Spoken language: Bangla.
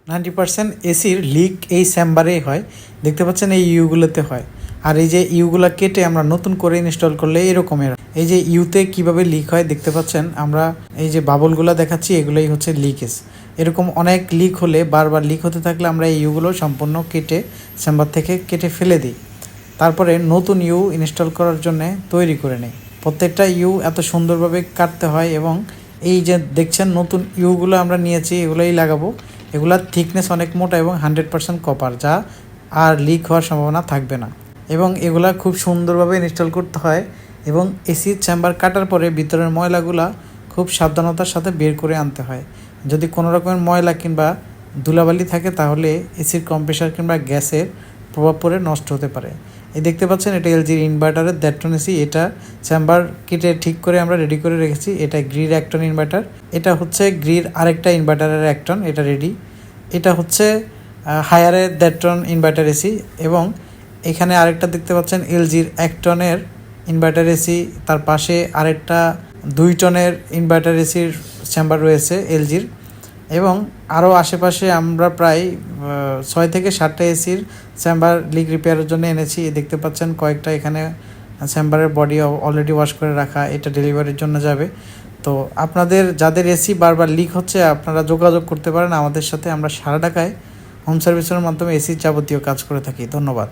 90% এসির লিক এই চেম্বারেই হয়, দেখতে পাচ্ছেন এই ইউগুলোতে হয়। আর এই যে ইউগুলো কেটে আমরা নতুন করে ইনস্টল করলে এরকমের এই যে ইউতে কিভাবে লিক হয় দেখতে পাচ্ছেন, আমরা এই যে বাবলগুলো দেখাচ্ছি এগুলোই হচ্ছে লিকেজ। এরকম অনেক লিক হলে বারবার লিক হতে থাকলে আমরা এই ইউগুলো সম্পূর্ণ কেটে চেম্বার থেকে কেটে ফেলে দিই, তারপরে নতুন ইউ ইনস্টল করার জন্য তৈরি করে নিই। প্রত্যেকটা ইউ এত সুন্দরভাবে কাটতে হয় এবং এই যে দেখছেন নতুন ইউগুলো আমরা নিয়েছি এগুলোই লাগাবো। এগুলার থিকনেস অনেক মোটা এবং 100% কপার, যা আর লিক হওয়ার সম্ভাবনা থাকবে না। এবং এগুলা খুব সুন্দরভাবে ইনস্টল করতে হয় এবং এসির চেম্বার কাটার পরে ভিতরের ময়লাগুলা খুব সাবধানতার সাথে বের করে আনতে হয়। যদি কোনো রকমের ময়লা কিংবা ধুলাবালি থাকে তাহলে এসির কম্প্রেসার কিংবা গ্যাসের প্রভাব পড়ে নষ্ট হতে পারে। এই দেখতে পাচ্ছেন এটা এলজির ইনভার্টারের দ্যাটটন এসি। এটা চেম্বার কেটে ঠিক করে আমরা রেডি করে রেখেছি। এটা গ্রির একটন ইনভার্টার, এটা হচ্ছে গ্রির আরেকটা ইনভার্টারের একটন, এটা রেডি। এটা হচ্ছে হায়ারের দ্যাটটন ইনভার্টার এসি এবং এখানে আরেকটা দেখতে পাচ্ছেন এলজির 1 টনের ইনভার্টার এসি, তার পাশে আরেকটা 2 টনের ইনভার্টার এসির চেম্বার রয়েছে এলজির। এবং আরও আশেপাশে আমরা প্রায় 6 থেকে 7টা এসির চেম্বার লিক রিপেয়ারের জন্য এনেছি। দেখতে পাচ্ছেন কয়েকটা এখানে চেম্বারের বডি অলরেডি ওয়াশ করে রাখা, এটা ডেলিভারির জন্য যাবে। তো আপনাদের যাদের এসি বারবার লিক হচ্ছে আপনারা যোগাযোগ করতে পারেন আমাদের সাথে। আমরা সারা ঢাকায় হোম সার্ভিসের মাধ্যমে এসির যাবতীয় কাজ করে থাকি। ধন্যবাদ।